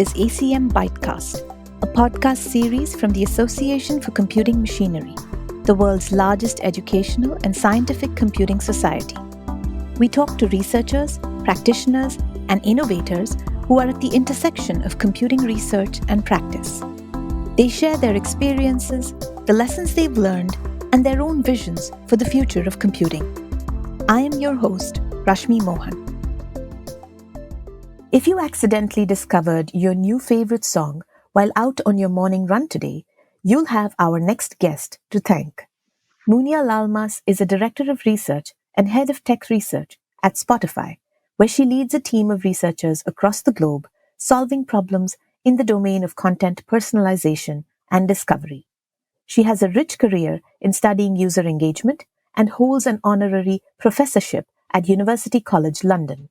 is ACM Bytecast, a podcast series from the Association for Computing Machinery, the world's largest educational and scientific computing society. We talk to researchers, practitioners, and innovators who are at the intersection of computing research and practice. They share their experiences, the lessons they've learned, and their own visions for the future of computing. I am your host, Rashmi Mohan. If you accidentally discovered your new favorite song while out on your morning run today, you'll have our next guest to thank. Munia Lalmas is a director of research and head of tech research at Spotify, where she leads a team of researchers across the globe solving problems in the domain of content personalization and discovery. She has a rich career in studying user engagement and holds an honorary professorship at University College London.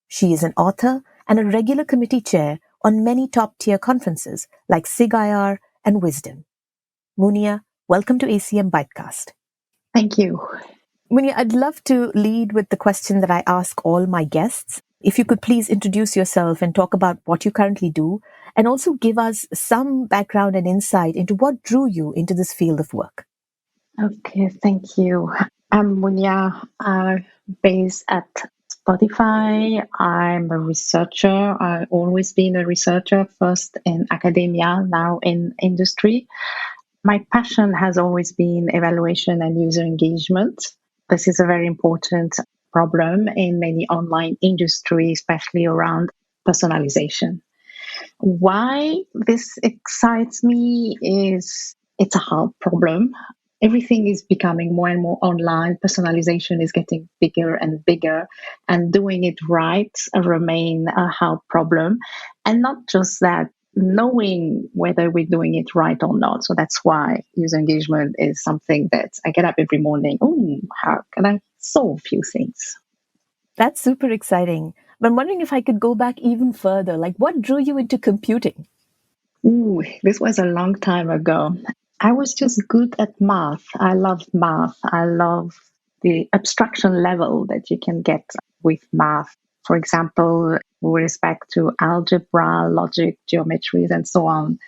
She is an author and a regular committee chair on many top-tier conferences like SIG-IR and Wisdom. Munia, welcome to ACM Bytecast. Thank you. Munia, I'd love to lead with the question that I ask all my guests. If you could please introduce yourself and talk about what you currently do, and also give us some background and insight into what drew you into this field of work. Okay, thank you. I'm Munia, based at Spotify. I'm a researcher. I've always been a researcher, first in academia, now in industry. My passion has always been evaluation and user engagement. This is a very important problem in many online industries, especially around personalization. Why this excites me is it's a hard problem. Everything is becoming more and more online. Personalization is getting bigger and bigger, and doing it right remain a hard problem. And not just that, knowing whether we're doing it right or not. So that's why user engagement is something that I get up every morning. Oh, how can I solve a few things? That's super exciting. But I'm wondering if I could go back even further. Like, what drew you into computing? Ooh, this was a long time ago. I was just good at math. I love math. I love the abstraction level that you can get with math. For example, with respect to algebra, logic, geometries, and so on.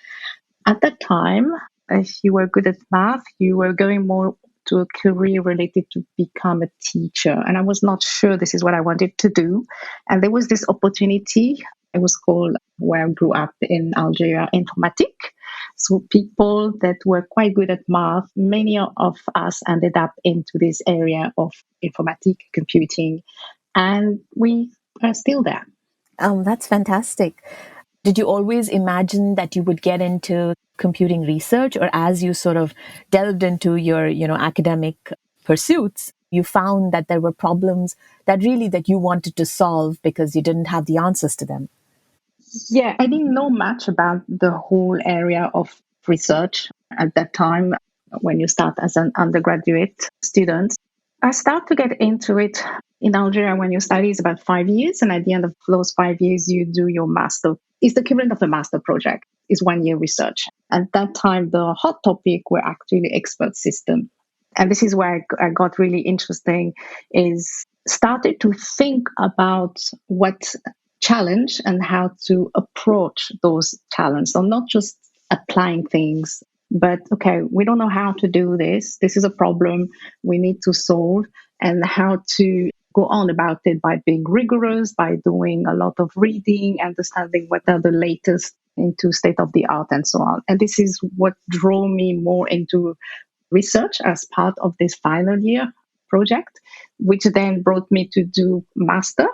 At that time, if you were good at math, you were going more to a career related to become a teacher. And I was not sure this is what I wanted to do. And there was this opportunity. It was called, where I grew up in Algeria, informatique. So people that were quite good at math, many of us ended up into this area of informatique computing, and we are still there. That's fantastic. Did you always imagine that you would get into computing research, or as you sort of delved into your, academic pursuits, you found that there were problems that you wanted to solve because you didn't have the answers to them? Yeah, I didn't know much about the whole area of research at that time when you start as an undergraduate student. I started to get into it in Algeria when you study is about 5 years, and at the end of those 5 years, you do your master. It's the equivalent of a master project. It's 1 year research. At that time, the hot topic were actually expert system. And this is where I got really interesting, is started to think about what challenge and how to approach those challenges. So not just applying things, but okay, we don't know how to do this. This is a problem we need to solve, and how to go on about it by being rigorous, by doing a lot of reading, understanding what are the latest into state of the art and so on. And this is what drove me more into research as part of this final year project, which then brought me to do master.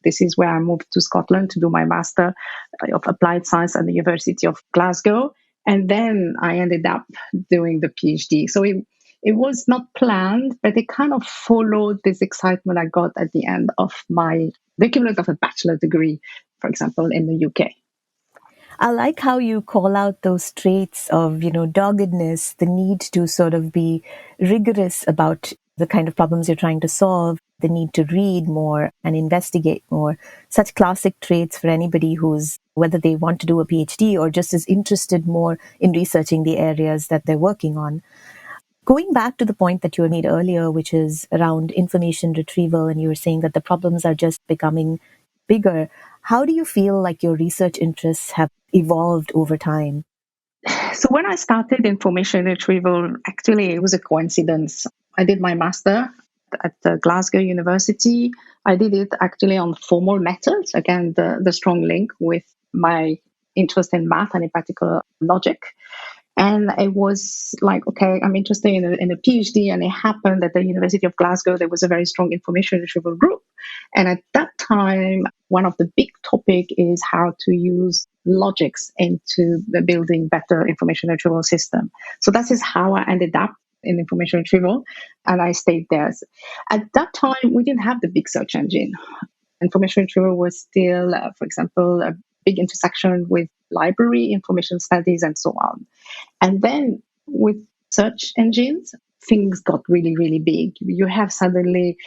This is where I moved to Scotland to do my Master of Applied Science at the University of Glasgow. And then I ended up doing the PhD. So it was not planned, but it kind of followed this excitement I got at the end of the equivalent of a bachelor degree, for example, in the UK. I like how you call out those traits of, doggedness, the need to sort of be rigorous about the kind of problems you're trying to solve, the need to read more and investigate more. Such classic traits for anybody who's, whether they want to do a PhD or just is interested more in researching the areas that they're working on. Going back to the point that you made earlier, which is around information retrieval, and you were saying that the problems are just becoming bigger. How do you feel like your research interests have evolved over time? So when I started information retrieval, actually it was a coincidence. I did my master at Glasgow University. I did it actually on formal methods. Again, the strong link with my interest in math and in particular logic. And it was like, okay, I'm interested in a PhD. And it happened at the University of Glasgow, there was a very strong information retrieval group. And at that time, one of the big topic is how to use logics into the building better information retrieval system. So that is how I ended up in information retrieval. And I stayed there. At that time, we didn't have the big search engine. Information retrieval was still, for example, a big intersection with library, information studies, and so on. And then with search engines, things got really, really big. You have suddenly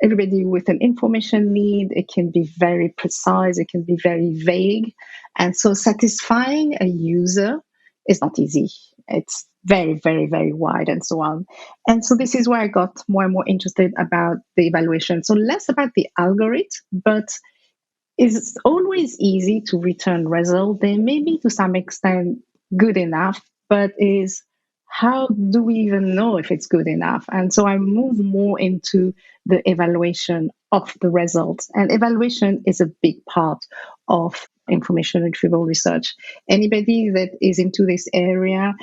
everybody with an information need. It can be very precise, it can be very vague. And so satisfying a user is not easy. It's very, very, very wide and so on. And so this is where I got more and more interested about the evaluation. So less about the algorithm, but it's always easy to return result. They may be to some extent good enough, but is how do we even know if it's good enough? And so I move more into the evaluation of the results. And evaluation is a big part of information retrieval research. Anybody that is into this area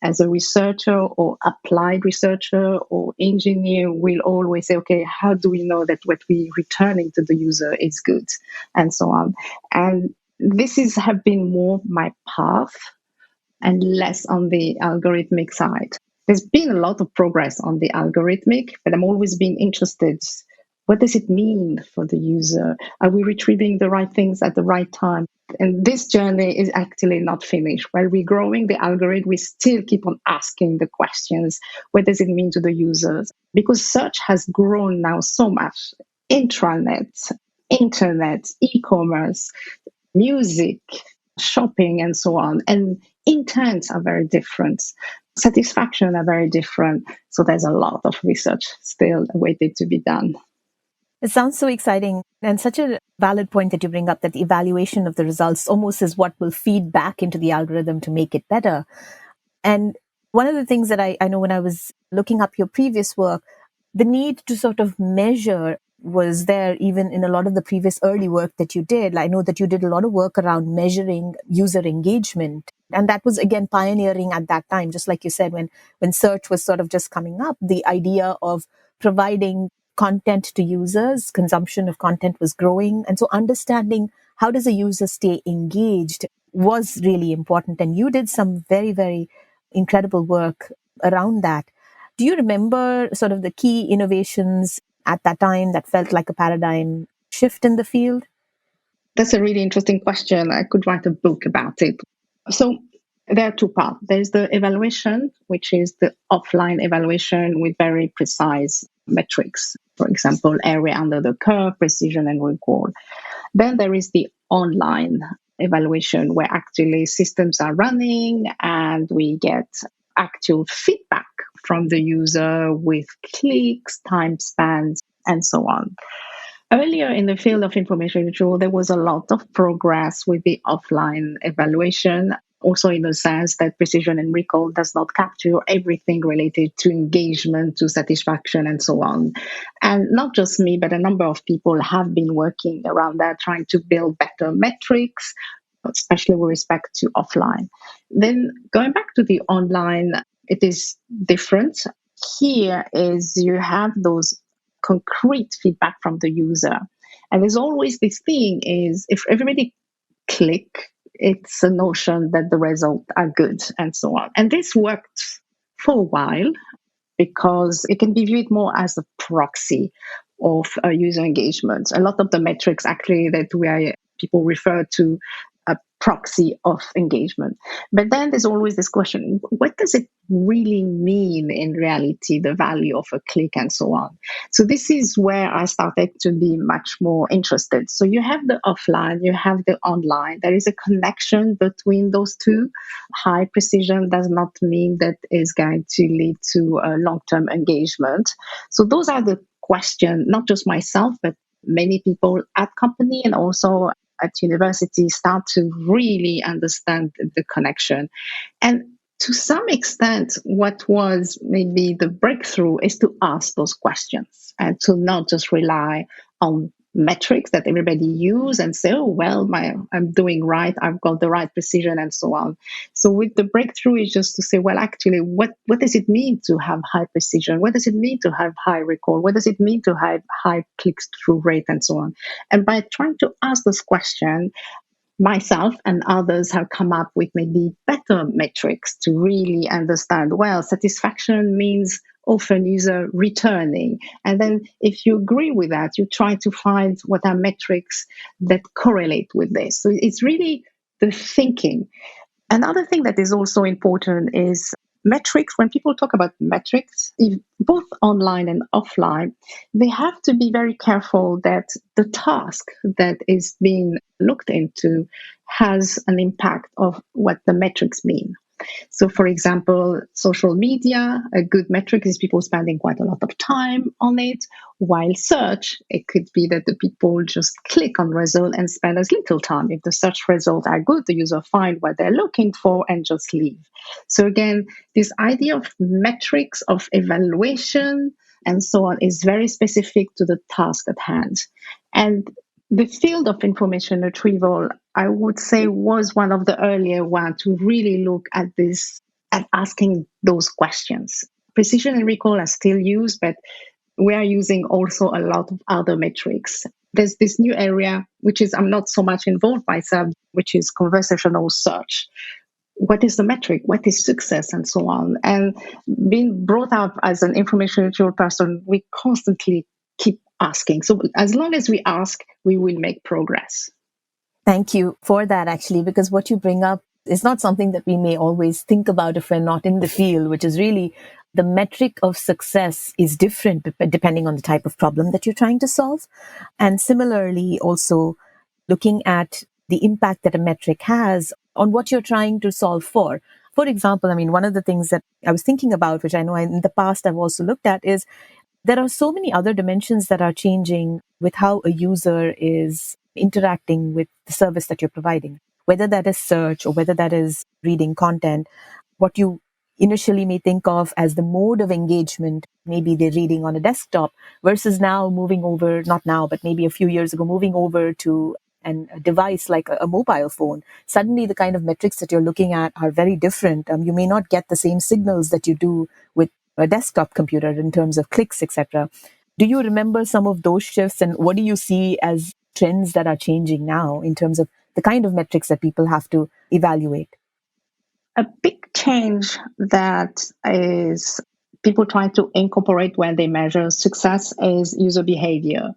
as a researcher or applied researcher or engineer will always say, okay, how do we know that what we returning to the user is good, and so on. And this is have been more my path and less on the algorithmic side. There's been a lot of progress on the algorithmic, but I'm always been interested. What does it mean for the user? Are we retrieving the right things at the right time? And this journey is actually not finished. While we're growing the algorithm, we still keep on asking the questions. What does it mean to the users? Because search has grown now so much. Intranet, internet, e-commerce, music, shopping, and so on. And intents are very different. Satisfaction are very different. So there's a lot of research still waiting to be done. It sounds so exciting and such a valid point that you bring up, that the evaluation of the results almost is what will feed back into the algorithm to make it better. And one of the things that I know when I was looking up your previous work, the need to sort of measure was there even in a lot of the previous early work that you did. I know that you did a lot of work around measuring user engagement. And that was, again, pioneering at that time, just like you said, when search was sort of just coming up, the idea of providing content to users, consumption of content was growing. And so understanding how does a user stay engaged was really important. And you did some very, very incredible work around that. Do you remember sort of the key innovations at that time that felt like a paradigm shift in the field? That's a really interesting question. I could write a book about it. So there are two parts. There's the evaluation, which is the offline evaluation with very precise metrics. For example, area under the curve, precision, and recall. Then there is the online evaluation where actually systems are running and we get actual feedback from the user with clicks, time spans, and so on. Earlier in the field of information retrieval, there was a lot of progress with the offline evaluation, also in the sense that precision and recall does not capture everything related to engagement, to satisfaction, and so on. And not just me, but a number of people have been working around that, trying to build better metrics, especially with respect to offline. Then going back to the online, it is different. Here is you have those concrete feedback from the user. And there's always this thing is if everybody click, it's a notion that the results are good and so on. And this worked for a while because it can be viewed more as a proxy of user engagement. A lot of the metrics actually that people refer to a proxy of engagement. But then there's always this question, what does it really mean in reality, the value of a click and so on? So this is where I started to be much more interested. So you have the offline, you have the online. There is a connection between those two. High precision does not mean that is going to lead to a long-term engagement. So those are the questions, not just myself, but many people at company and also at university start to really understand the connection. And to some extent, what was maybe the breakthrough is to ask those questions and to not just rely on metrics that everybody use and say, oh, well, I'm doing right, I've got the right precision and so on. So with the breakthrough is just to say, well, actually, what does it mean to have high precision? What does it mean to have high recall? What does it mean to have high click-through rate and so on? And by trying to ask this question, myself and others have come up with maybe better metrics to really understand, well, satisfaction means often user returning. And then if you agree with that, you try to find what are metrics that correlate with this. So it's really the thinking. Another thing that is also important is metrics. When people talk about metrics, both online and offline, they have to be very careful that the task that is being looked into has an impact of what the metrics mean. So, for example, social media, a good metric is people spending quite a lot of time on it, while search, it could be that the people just click on result and spend as little time. If the search results are good, the user find what they're looking for and just leave. So again, this idea of metrics, of evaluation, and so on is very specific to the task at hand. And the field of information retrieval, I would say, was one of the earlier ones to really look at this, at asking those questions. Precision and recall are still used, but we are using also a lot of other metrics. There's this new area, which is I'm not so much involved myself, which is conversational search. What is the metric? What is success? And so on. And being brought up as an information retrieval person, we constantly keep asking. So as long as we ask, we will make progress. Thank you for that, actually, because what you bring up is not something that we may always think about if we're not in the field, which is really the metric of success is different depending on the type of problem that you're trying to solve. And similarly, also looking at the impact that a metric has on what you're trying to solve for. For example, I mean, one of the things that I was thinking about, which I know in the past I've also looked at, is there are so many other dimensions that are changing with how a user is interacting with the service that you're providing, whether that is search or whether that is reading content. What you initially may think of as the mode of engagement, maybe they're reading on a desktop versus now moving over, not now, but maybe a few years ago, moving over to a device like a mobile phone. Suddenly the kind of metrics that you're looking at are very different. You may not get the same signals that you do with a desktop computer in terms of clicks, etc. Do you remember some of those shifts, and what do you see as trends that are changing now in terms of the kind of metrics that people have to evaluate? A big change that is people trying to incorporate when they measure success is user behavior.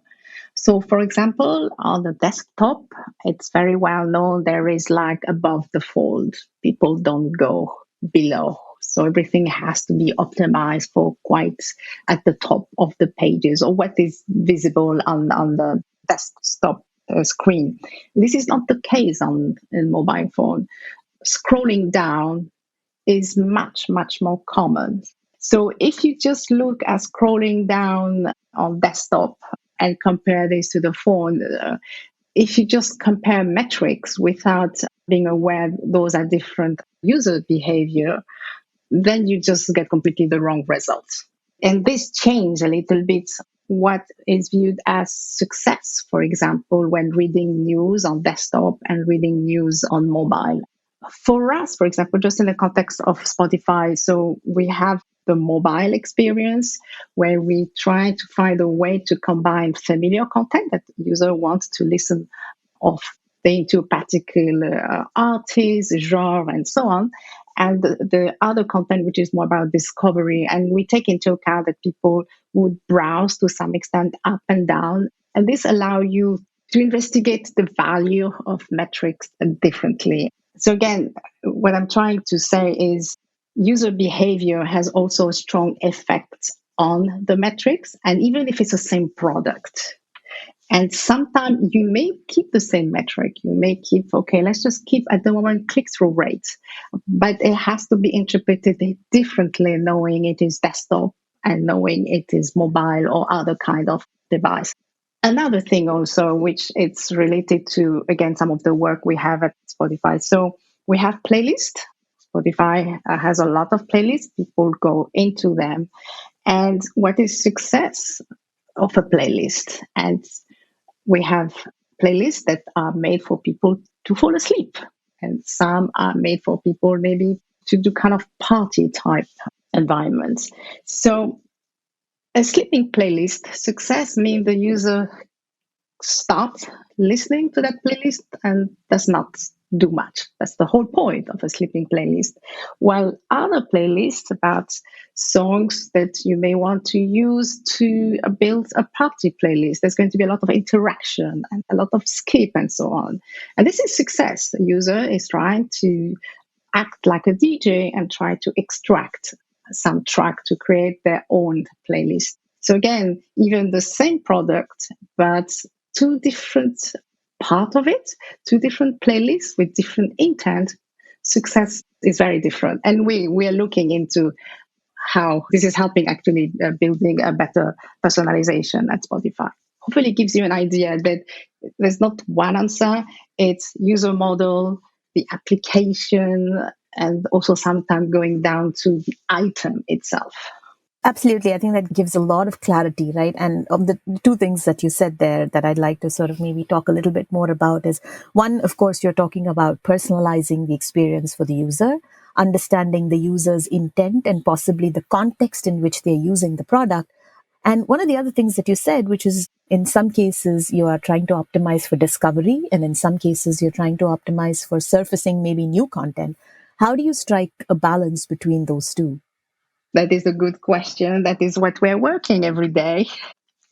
So, for example, on the desktop, it's very well known there is like above the fold. People don't go below. So everything has to be optimized for quite at the top of the pages or what is visible on the desktop screen. This is not the case on a mobile phone. Scrolling down is much, much more common. So if you just look at scrolling down on desktop and compare this to the phone, if you just compare metrics without being aware those are different user behavior, then you just get completely the wrong results. And this changed a little bit what is viewed as success, for example, when reading news on desktop and reading news on mobile. For us, for example, just in the context of Spotify, so we have the mobile experience where we try to find a way to combine familiar content that the user wants to listen of into a particular artist, genre, and so on, and the other content which is more about discovery. And we take into account that people would browse to some extent up and down, and this allows you to investigate the value of metrics differently. So again, what I'm trying to say is user behavior has also a strong effect on the metrics, and even if it's the same product. And sometimes you may keep the same metric. You may keep, okay, let's just keep at the moment click-through rate, but it has to be interpreted differently, knowing it is desktop and knowing it is mobile or other kind of device. Another thing also, which it's related to, again, some of the work we have at Spotify. So we have playlists. Spotify has a lot of playlists. People go into them. And what is success of a playlist? And we have playlists that are made for people to fall asleep. And some are made for people maybe to do kind of party type environments. So a sleeping playlist success means the user starts listening to that playlist and does not do much. That's the whole point of a sleeping playlist. While other playlists about songs that you may want to use to build a party playlist, there's going to be a lot of interaction and a lot of skip and so on. And this is success. The user is trying to act like a DJ and try to extract some track to create their own playlist. So again, even the same product, but two different part of it, two different playlists with different intent, success is very different. And we are looking into how this is helping actually building a better personalization at Spotify. Hopefully it gives you an idea that there's not one answer. It's user model, the application, and also sometimes going down to the item itself. Absolutely. I think that gives a lot of clarity, right? And the two things that you said there that I'd like to sort of maybe talk a little bit more about is one, of course, you're talking about personalizing the experience for the user, understanding the user's intent and possibly the context in which they're using the product. And one of the other things that you said, which is in some cases you are trying to optimize for discovery, and in some cases you're trying to optimize for surfacing maybe new content. How do you strike a balance between those two? That is a good question. That is what we're working every day.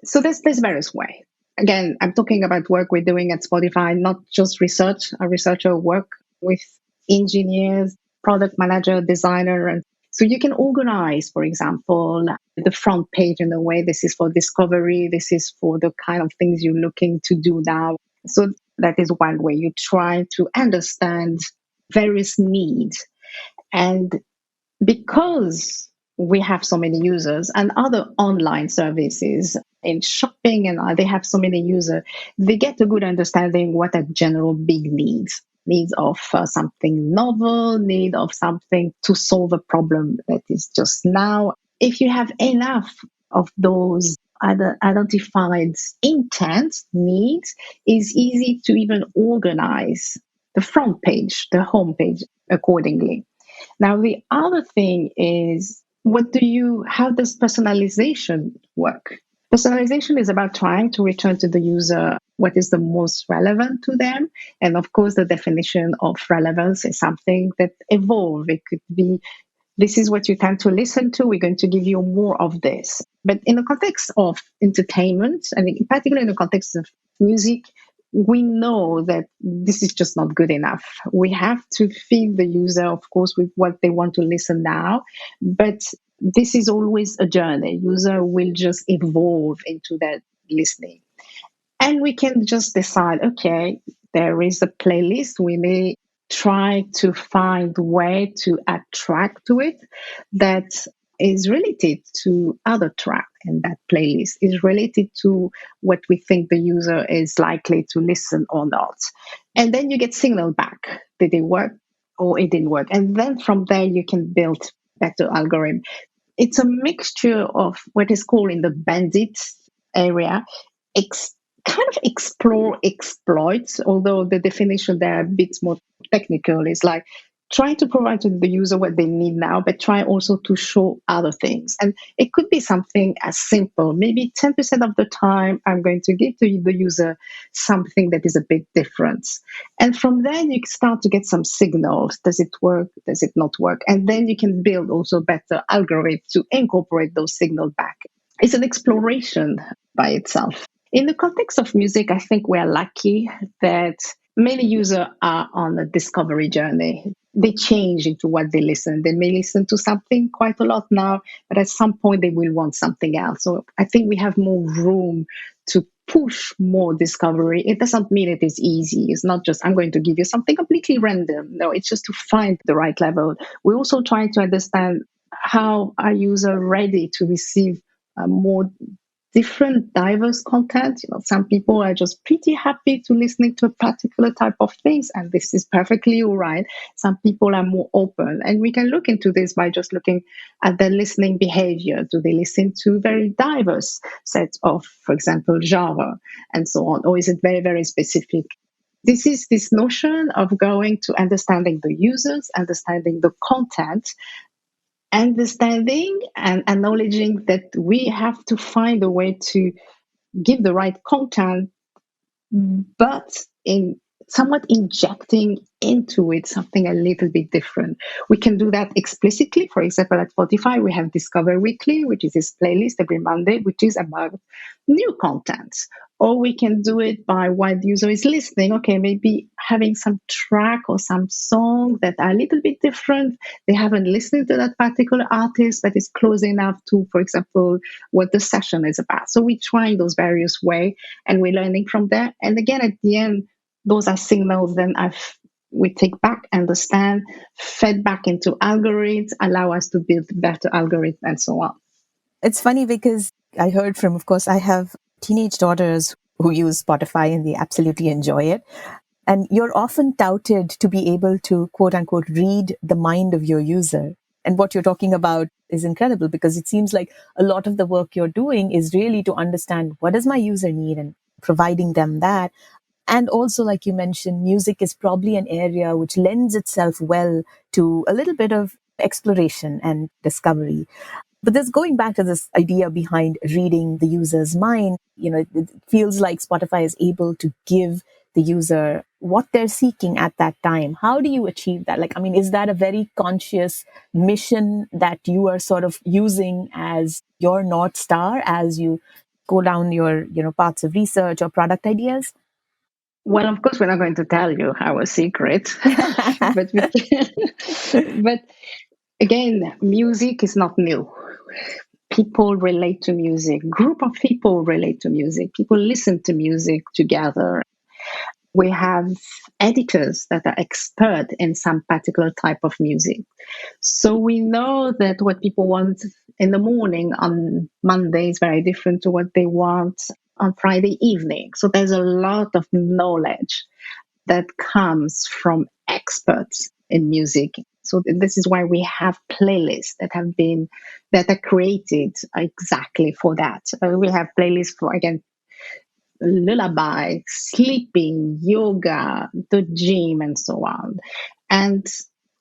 So there's various ways. Again, I'm talking about work we're doing at Spotify, not just research. A researcher work with engineers, product manager, designer, and so you can organize, for example, the front page in a way. This is for discovery. This is for the kind of things you're looking to do now. So that is one way you try to understand various needs. And because we have so many users and other online services in shopping and they have so many users, they get a good understanding what are general big needs of something novel, need of something to solve a problem that is just now. If you have enough of those identified intent needs, it's easy to even organize the front page, the home page accordingly. Now, the other thing is, how does personalization work? Personalization is about trying to return to the user what is the most relevant to them. And of course, the definition of relevance is something that evolves. It could be, this is what you tend to listen to. We're going to give you more of this. But in the context of entertainment, and in particular in the context of music, we know that this is just not good enough. We have to feed the user, of course, with what they want to listen now. But this is always a journey. User will just evolve into that listening. And we can just decide, okay, there is a playlist. We may try to find a way to attract to it that is related to other track in that playlist, is related to what we think the user is likely to listen or not. And then you get signal back. Did it work or it didn't work? And then from there, you can build better algorithm. It's a mixture of what is called in the bandit area, kind of explore exploits, although the definition there are a bit more technical. It's like try to provide to the user what they need now, but try also to show other things. And it could be something as simple. Maybe 10% of the time, I'm going to give to the user something that is a bit different. And from there, you start to get some signals. Does it work? Does it not work? And then you can build also better algorithms to incorporate those signals back. It's an exploration by itself. In the context of music, I think we are lucky that many users are on a discovery journey. They change into what they listen. They may listen to something quite a lot now, but at some point they will want something else. So I think we have more room to push more discovery. It doesn't mean it is easy. It's not just, I'm going to give you something completely random. No, it's just to find the right level. We're also trying to understand how are users ready to receive more different diverse content. Some people are just pretty happy to listening to a particular type of things, and this is perfectly all right. Some people are more open, and we can look into this by just looking at their listening behavior. Do they listen to very diverse sets of, for example, genre and so on, or is it very, very specific? This is this notion of going to understanding the users, understanding the content, understanding and acknowledging that we have to find a way to give the right content, but in somewhat injecting into it something a little bit different. We can do that explicitly. For example, at Spotify, we have Discover Weekly, which is this playlist every Monday, which is about new content. Or we can do it by what the user is listening. Okay, maybe having some track or some song that are a little bit different. They haven't listened to that particular artist, but is close enough to, for example, what the session is about. So we try those various ways and we're learning from that. And again, at the end, those are signals then we take back, understand, fed back into algorithms, allow us to build better algorithms and so on. It's funny because I heard from, of course, I have teenage daughters who use Spotify and they absolutely enjoy it. And you're often touted to be able to, quote unquote, read the mind of your user. And what you're talking about is incredible because it seems like a lot of the work you're doing is really to understand what does my user need and providing them that. And also, like you mentioned, music is probably an area which lends itself well to a little bit of exploration and discovery. But this going back to this idea behind reading the user's mind, it feels like Spotify is able to give the user what they're seeking at that time. How do you achieve that? Like, I mean, is that a very conscious mission that you are sort of using as your North Star as you go down your, paths of research or product ideas? Well, of course, we're not going to tell you our secret, but but again, music is not new. People relate to music. Group of people relate to music. People listen to music together. We have editors that are expert in some particular type of music. So we know that what people want in the morning on Monday is very different to what they want on Friday evening. So there's a lot of knowledge that comes from experts in music. So this is why we have playlists that are created exactly for that. We have playlists for, again, lullaby, sleeping, yoga, the gym, and so on. And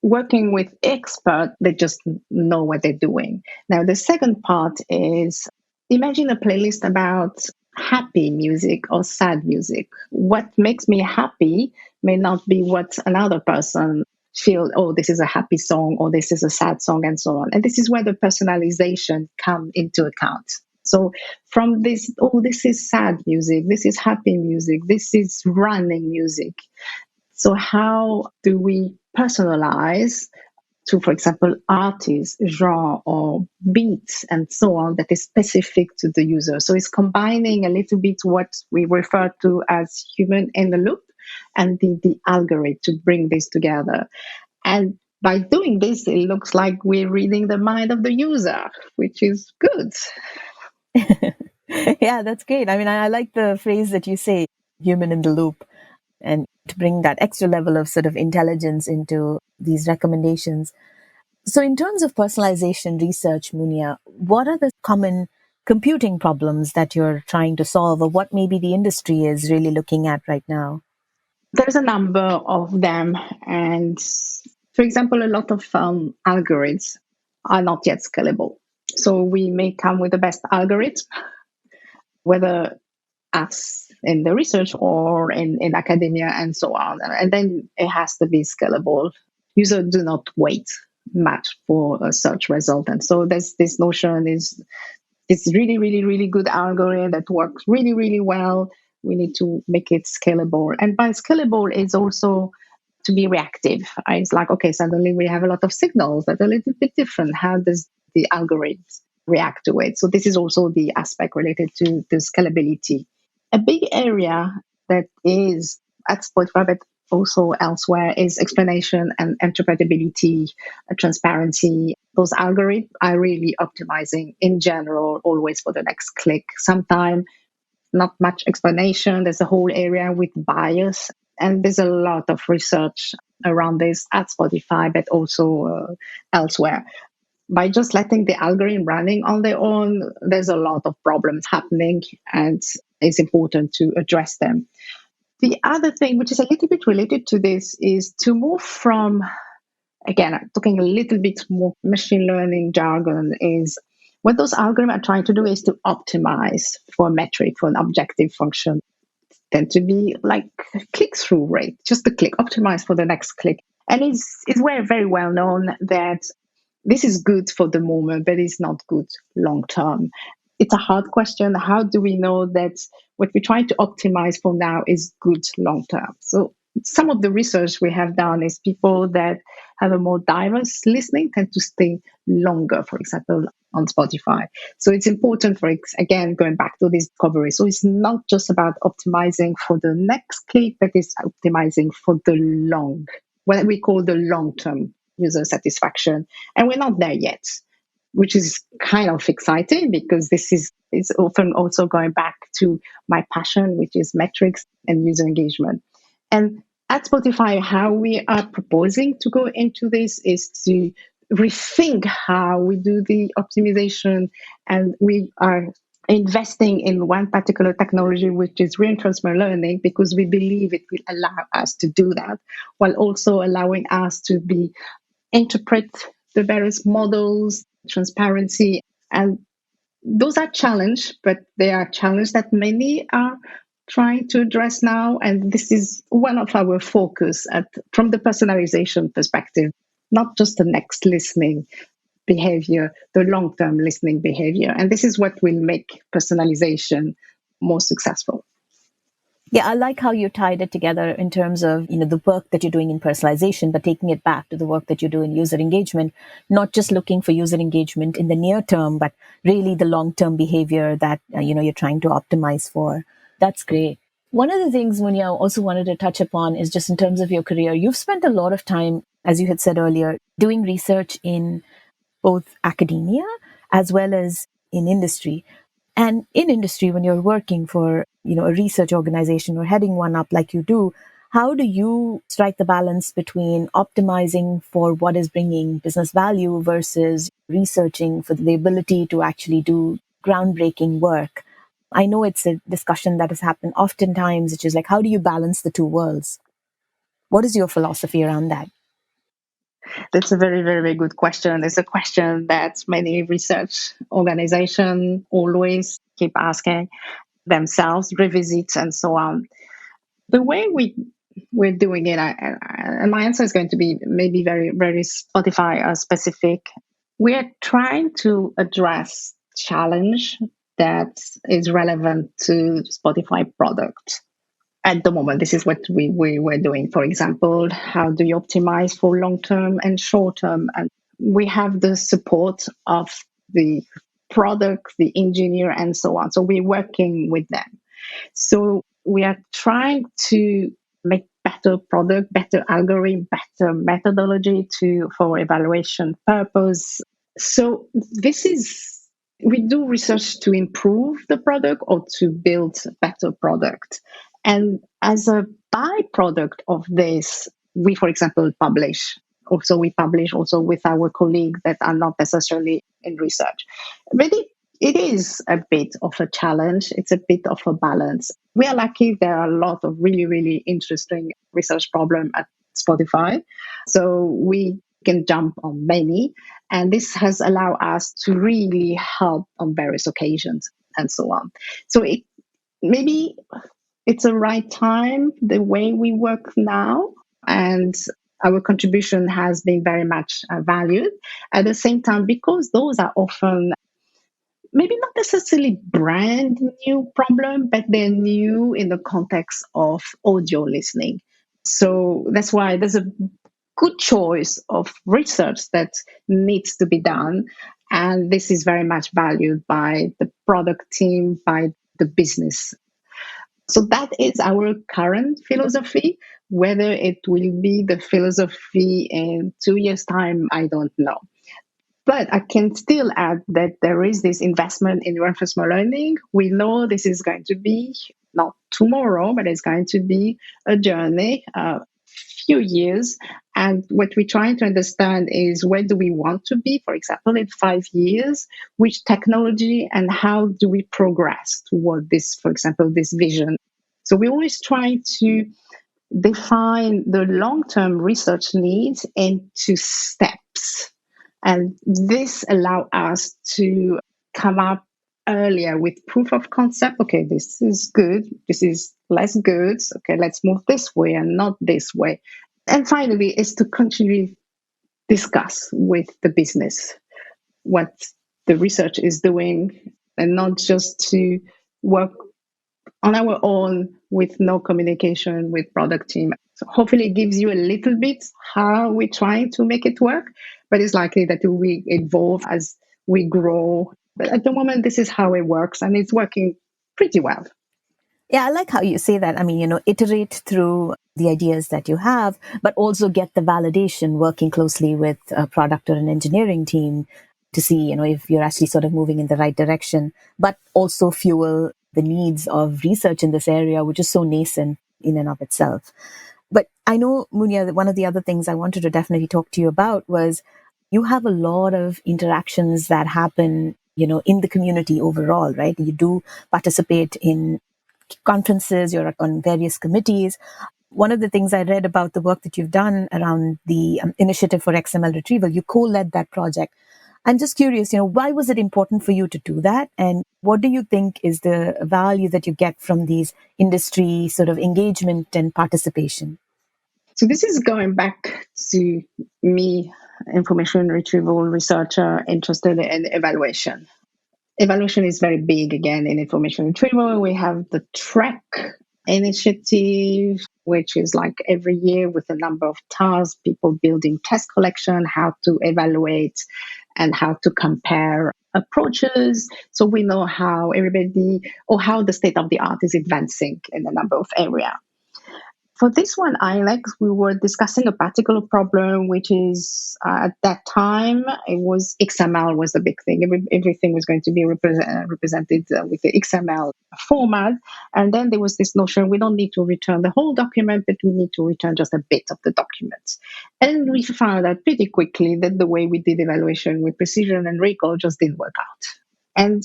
working with experts, they just know what they're doing. Now, the second part is imagine a playlist about happy music or sad music. What makes me happy may not be what another person feel, oh, this is a happy song or this is a sad song and so on. And this is where the personalization come into account. So from this, oh, this is sad music, this is happy music, this is running music. So how do we personalize to, for example, artists, genre, or beats, and so on, that is specific to the user? So it's combining a little bit what we refer to as human in the loop and the algorithm to bring this together. And by doing this, it looks like we're reading the mind of the user, which is good. Yeah, that's great. I mean, I like the phrase that you say, human in the loop, and to bring that extra level of sort of intelligence into these recommendations. So, in terms of personalization research, Munia, what are the common computing problems that you're trying to solve, or what maybe the industry is really looking at right now? There's a number of them. And for example, a lot of algorithms are not yet scalable. So we may come with the best algorithm, whether us in the research or in academia and so on. And then it has to be scalable. Users do not wait much for a search result. And so there's this notion is it's really, really, really good algorithm that works really, really well. We need to make it scalable. And by scalable is also to be reactive. It's like, okay, suddenly we have a lot of signals that are a little bit different. How does the algorithm react to it? So this is also the aspect related to the scalability. A big area that is at Spotify, but also elsewhere is explanation and interpretability, transparency. Those algorithms are really optimizing in general, always for the next click. Sometimes not much explanation. There's a whole area with bias, and there's a lot of research around this at Spotify, but also elsewhere. By just letting the algorithm running on their own, there's a lot of problems happening, and it's important to address them. The other thing, which is a little bit related to this, is to move from, again, I'm talking a little bit more machine learning jargon, is what those algorithms are trying to do is to optimize for a metric, for an objective function, tend to be like click-through rate, just the click, optimize for the next click. And it's very, very well known that this is good for the moment, but it's not good long term. It's a hard question. How do we know that what we're trying to optimize for now is good long term? So some of the research we have done is people that have a more diverse listening tend to stay longer, for example, on Spotify. So it's important for, again, going back to this discovery. So it's not just about optimizing for the next click, but it's optimizing for the what we call the long-term user satisfaction. And we're not there yet, which is kind of exciting because this is often also going back to my passion, which is metrics and user engagement. And at Spotify, how we are proposing to go into this is to rethink how we do the optimization. And we are investing in one particular technology, which is reinforcement learning, because we believe it will allow us to do that, while also allowing us to interpret the various models, transparency. And those are challenges, but they are challenges that many are trying to address now. And this is one of our focus from the personalization perspective, not just the next listening behavior, the long-term listening behavior. And this is what will make personalization more successful. Yeah, I like how you tied it together in terms of, the work that you're doing in personalization, but taking it back to the work that you do in user engagement, not just looking for user engagement in the near term, but really the long-term behavior that, you're trying to optimize for. That's great. One of the things, Munia, I also wanted to touch upon is just in terms of your career. You've spent a lot of time, as you had said earlier, doing research in both academia as well as in industry. And in industry, when you're working for, a research organization or heading one up like you do, how do you strike the balance between optimizing for what is bringing business value versus researching for the ability to actually do groundbreaking work? I know it's a discussion that has happened oftentimes, which is like, how do you balance the two worlds? What is your philosophy around that? That's a very, very, very good question. It's a question that many research organizations always keep asking themselves, revisit, and so on. The way we're doing it, and my answer is going to be maybe very, very Spotify specific. We are trying to address challenge that is relevant to Spotify product. At the moment, this is what we were doing. For example, how do you optimize for long-term and short-term? And we have the support of the product, the engineer, and so on. So we're working with them. So we are trying to make better product, better algorithm, better methodology for evaluation purpose. So we do research to improve the product or to build better product. And as a byproduct of this, we, for example, publish. Also, we publish also with our colleagues that are not necessarily in research. But it is a bit of a challenge. It's a bit of a balance. We are lucky there are a lot of really, really interesting research problems at Spotify. So we can jump on many. And this has allowed us to really help on various occasions and so on. So maybe it's a right time, the way we work now, and our contribution has been very much valued. At the same time, because those are often maybe not necessarily brand new problem, but they're new in the context of audio listening. So that's why there's a good choice of research that needs to be done. And this is very much valued by the product team, by the business. So that is our current philosophy. Whether it will be the philosophy in 2 years' time, I don't know. But I can still add that there is this investment in reinforcement learning. We know this is going to be not tomorrow, but it's going to be a journey, a few years. And what we're trying to understand is where do we want to be, for example, in 5 years, which technology and how do we progress toward this, for example, this vision. So we always try to define the long-term research needs into steps. And this allow us to come up earlier with proof of concept. Okay, this is good. This is less good. Okay, let's move this way and not this way. And finally, is to continually discuss with the business what the research is doing and not just to work on our own with no communication with product team. So hopefully it gives you a little bit how we're trying to make it work, but it's likely that we evolve as we grow. But at the moment, this is how it works, and it's working pretty well. Yeah, I like how you say that. I mean, iterate through the ideas that you have, but also get the validation working closely with a product or an engineering team to see, if you're actually sort of moving in the right direction, but also fuel the needs of research in this area, which is so nascent in and of itself. But I know, Munia, that one of the other things I wanted to definitely talk to you about was you have a lot of interactions that happen, in the community overall, right? You do participate in conferences, you're on various committees. One of the things I read about the work that you've done around the initiative for XML retrieval, you co-led that project. I'm just curious, why was it important for you to do that? And what do you think is the value that you get from these industry sort of engagement and participation? So this is going back to me, information retrieval researcher interested in evaluation. Evaluation is very big again in information retrieval. We have the track initiative, which is like every year with a number of tasks, people building test collection, how to evaluate and how to compare approaches. So we know how everybody or how the state of the art is advancing in a number of areas. For this one, Alex, we were discussing a particular problem, which is at that time, it was XML was the big thing. Everything was going to be represented with the XML format. And then there was this notion, we don't need to return the whole document, but we need to return just a bit of the document. And we found out pretty quickly that the way we did evaluation with precision and recall just didn't work out. And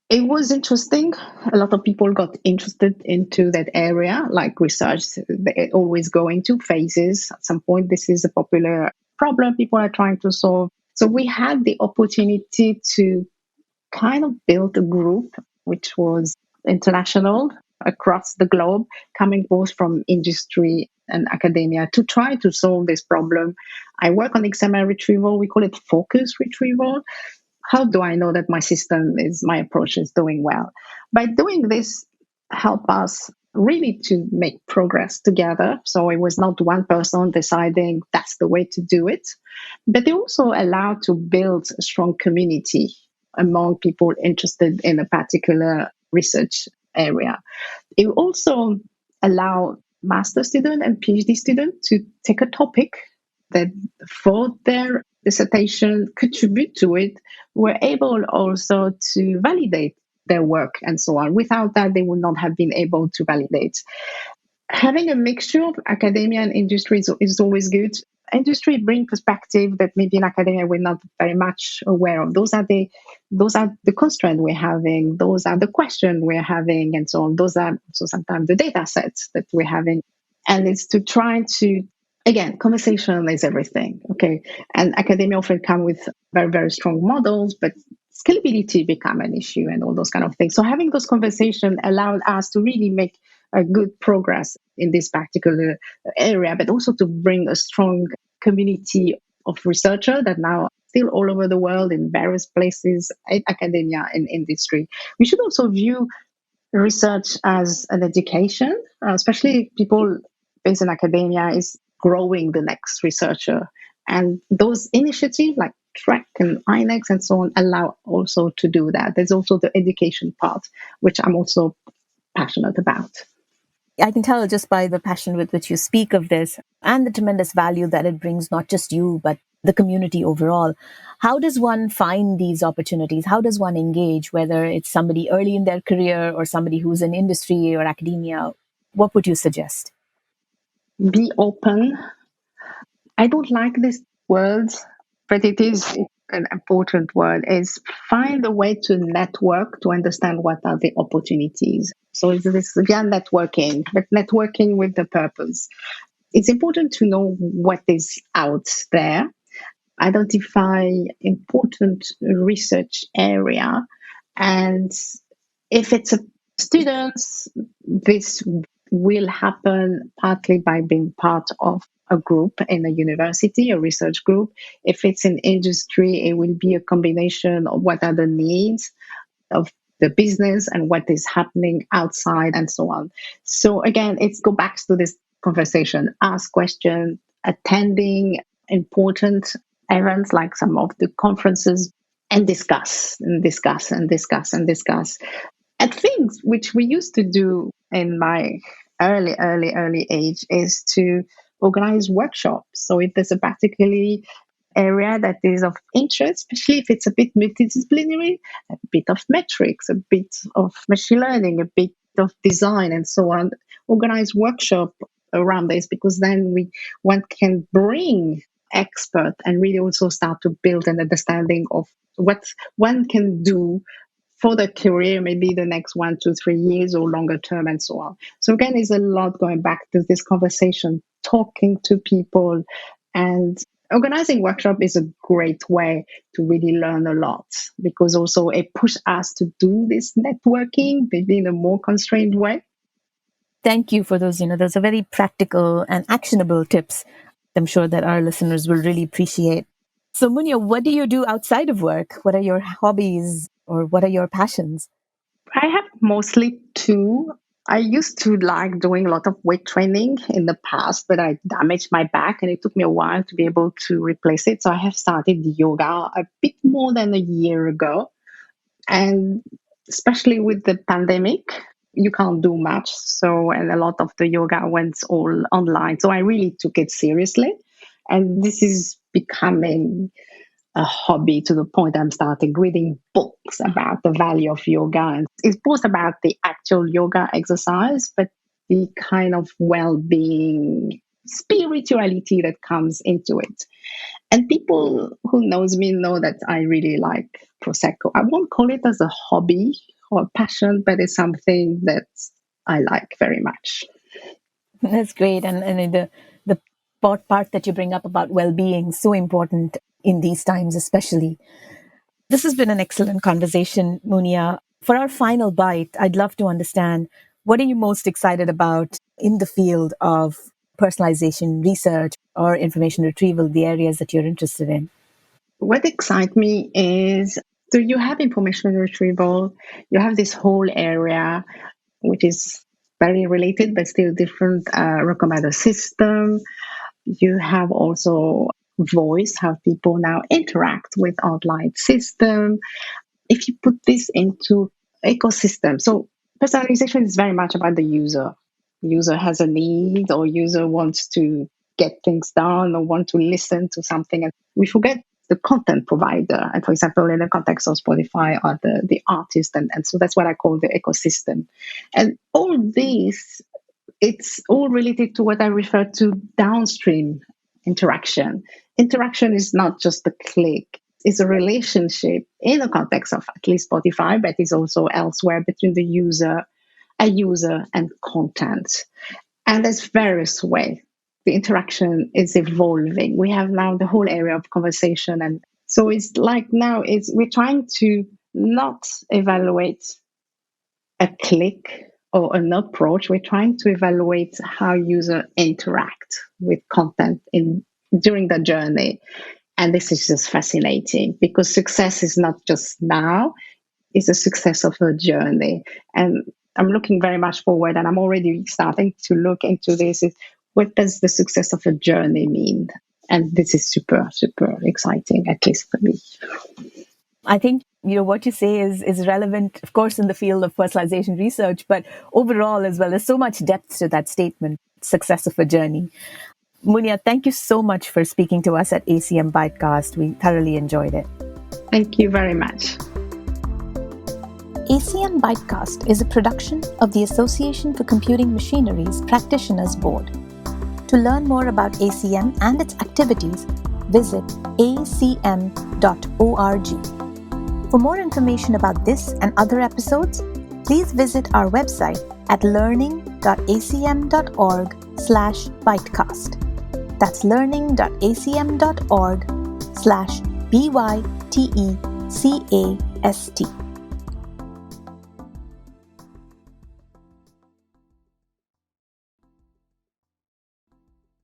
it was interesting. A lot of people got interested into that area, like research. They always go into phases. At some point, this is a popular problem people are trying to solve. So we had the opportunity to kind of build a group which was international across the globe, coming both from industry and academia to try to solve this problem. I work on XML retrieval. We call it focus retrieval. How do I know that my approach is doing well? By doing this, help us really to make progress together. So it was not one person deciding that's the way to do it, but it also allowed to build a strong community among people interested in a particular research area. It also allowed master student and PhD student to take a topic that for their dissertation contribute to it, were able also to validate their work and so on. Without that, they would not have been able to validate. Having a mixture of academia and industry is always good. Industry bring perspective that maybe in academia we're not very much aware of. Those are the constraints we're having. Those are the questions we're having, and so on. Those are so sometimes the data sets that we're having, and it's to try to again, conversation is everything. Okay. And academia often come with very, very strong models, but scalability become an issue and all those kind of things. So having those conversations allowed us to really make a good progress in this particular area, but also to bring a strong community of researchers that now still all over the world in various places, in academia and industry. We should also view research as an education, especially people based in academia is growing the next researcher. And those initiatives like TREC and INEX and so on allow also to do that. There's also the education part, which I'm also passionate about. I can tell just by the passion with which you speak of this and the tremendous value that it brings, not just you, but the community overall. How does one find these opportunities? How does one engage, whether it's somebody early in their career or somebody who's in industry or academia? What would you suggest? Be open. I don't like this word, but it is an important word, is find a way to network to understand what are the opportunities. So it's this via networking, but networking with the purpose. It's important to know what is out there, identify important research area, and if it's a students, this will happen partly by being part of a group in a university, a research group. If it's in industry, it will be a combination of what are the needs of the business and what is happening outside and so on. So again, it's go back to this conversation, ask questions, attending important events like some of the conferences, and discuss and discuss and discuss and discuss. And things which we used to do in my early age is to organize workshops. So if there's a particularly area that is of interest, especially if it's a bit multidisciplinary, a bit of metrics, a bit of machine learning, a bit of design, and so on. Organize workshop around this, because then one can bring expert and really also start to build an understanding of what one can do for the career, maybe the next 1 to 3 years or longer term, and so on. So again, there's a lot going back to this conversation, talking to people, and organizing workshop is a great way to really learn a lot, because also it pushes us to do this networking, maybe in a more constrained way. Thank you for those, those are very practical and actionable tips. I'm sure that our listeners will really appreciate. So, Munya, what do you do outside of work? What are your hobbies or what are your passions? I have mostly two. I used to like doing a lot of weight training in the past, but I damaged my back and it took me a while to be able to replace it. So I have started yoga a bit more than a year ago. And especially with the pandemic, you can't do much. So, and a lot of the yoga went all online. So I really took it seriously. And this is becoming a hobby to the point I'm starting reading books about the value of yoga. And it's both about the actual yoga exercise, but the kind of well being, spirituality that comes into it. And people who knows me know that I really like Prosecco. I won't call it as a hobby or a passion, but it's something that I like very much. That's great. And the part that you bring up about well being, so important in these times, especially. This has been an excellent conversation, Munia. For our final bite, I'd love to understand what are you most excited about in the field of personalization research or information retrieval, the areas that you're interested in? What excites me is, so you have information retrieval, you have this whole area, which is very related but still different, recommender system. You have also voice, how people now interact with online system. If you put this into ecosystem, so personalization is very much about the user. User has a need, or user wants to get things done, or want to listen to something, and we forget the content provider. And for example, in the context of Spotify, are the artist, and so that's what I call the ecosystem. And all this, it's all related to what I refer to downstream interaction. Interaction is not just a click, it's a relationship in the context of at least Spotify, but it's also elsewhere between the user, a user, and content. And there's various ways. The interaction is evolving. We have now the whole area of conversation. And so it's like now it's we're trying to not evaluate a click or an approach. We're trying to evaluate how users interact with content in during the journey. And this is just fascinating, because success is not just now, it's a success of a journey. And I'm looking very much forward, and I'm already starting to look into this. Is what does the success of a journey mean? And this is super, super exciting, at least for me. I think what you say is relevant, of course, in the field of personalization research, but overall as well. There's so much depth to that statement, success of a journey. Munia, thank you so much for speaking to us at ACM Bytecast. We thoroughly enjoyed it. Thank you very much. ACM Bytecast is a production of the Association for Computing Machinery's Practitioners Board. To learn more about ACM and its activities, visit acm.org. For more information about this and other episodes, please visit our website at learning.acm.org/bytecast. That's learning.acm.org/bytecast.